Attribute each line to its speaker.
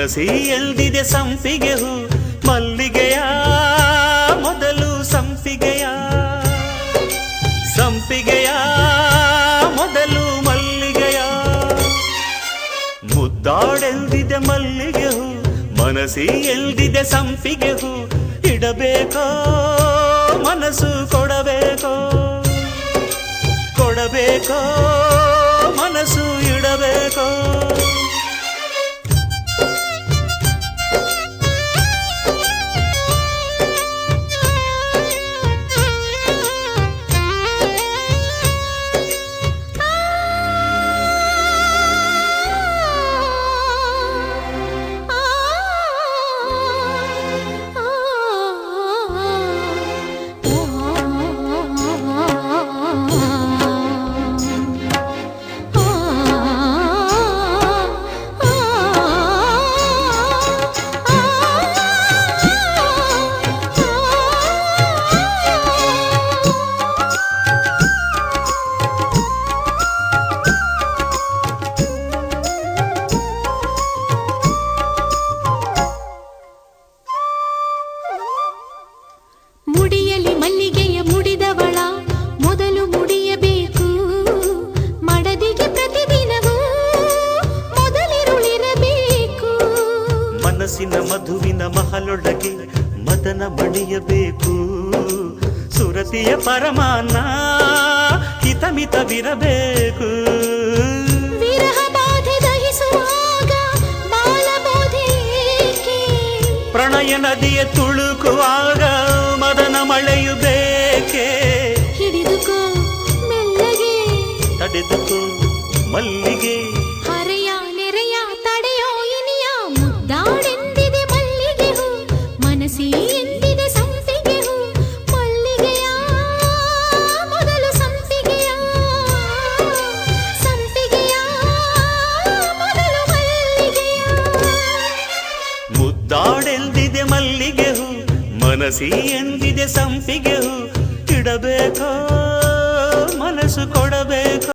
Speaker 1: ಮನಸಿ ಎಲ್ದಿದೆ ಸಂಪಿಗೆ ಹೂ ಮಲ್ಲಿಗೆಯ ಮೊದಲು ಸಂಪಿಗೆಯ ಸಂಪಿಗೆಯ ಮೊದಲು ಮಲ್ಲಿಗೆಯ ಮುದ್ದಾಡೆಲ್ದಿದೆ ಮಲ್ಲಿಗೆ ಹೂ ಮನಸಿ ಎಲ್ದಿದೆ ಸಂಪಿಗೆ ಹೂ ಇಡಬೇಕೋ ಮನಸ್ಸು ಕೊಡಬೇಕೋ ಕೊಡಬೇಕೋ ಮನಸ್ಸು ಇಡಬೇಕೋ
Speaker 2: ಮುಡಿಯಲಿ ಮಲ್ಲಿಗೆಯ ಮುಡಿದವಳ ಮೊದಲು ಮುಡಿಯಬೇಕು ಮಡದಿಗೆ ಪ್ರತಿದಿನವೂ ಮೊದಲಿರುಳಿರಬೇಕು
Speaker 1: ಮನಸ್ಸಿನ ಮಧುವಿನ ಮಹಲೊಳಗೆ ಮದನ ಮಣಿಯಬೇಕು ಸುರತಿಯ ಪರಮಾನ್ನ ಹಿತಮಿತವಿರಬೇಕು
Speaker 2: ವಿರಹ ಬಾಧೆ ದಹಿಸುವಾಗ ಬಾಲಬೋಧೆ ಏಕೆ?
Speaker 1: ಪ್ರಣಯ ನದಿಯ ತುಳುಕುವಾಗ ಮದನ ಮಳೆಯು ಬೇಕೆ
Speaker 2: ಹಿಡಿದುಕೋ ಮೆಲ್ಲಗೆ
Speaker 1: ತಡೆದುಕೋ ಮಲ್ಲಿಗೆ
Speaker 2: ಹರೆಯ ನೆರೆಯ ತಡೆಯೋ ಇನಿಯ ಮುದ್ದಾಡೆಂದಿದೆ ಮಲ್ಲಿಗೆ ಹೂ ಮನಸಿ ಎಂದಿದೆ ಸಂಪಿಗೆ ಹೂ ಮಲ್ಲಿಗೆಯ ಮೊದಲು ಸಂಪಿಗೆಯ ಸಂಪಿಗೆಯ ಮೊದಲು ಮಲ್ಲಿಗೆಯ
Speaker 1: ಮುದ್ದಾಡೆಲ್ದಿದೆ ಮಲ್ಲಿಗೆ ಹೂ ಮನಸಿ ಎಂದಿದೆ ಸಂಪಿಗೆ ಹೂ ಇಡಬೇಕೋ ಮನಸ್ಸು ಕೊಡ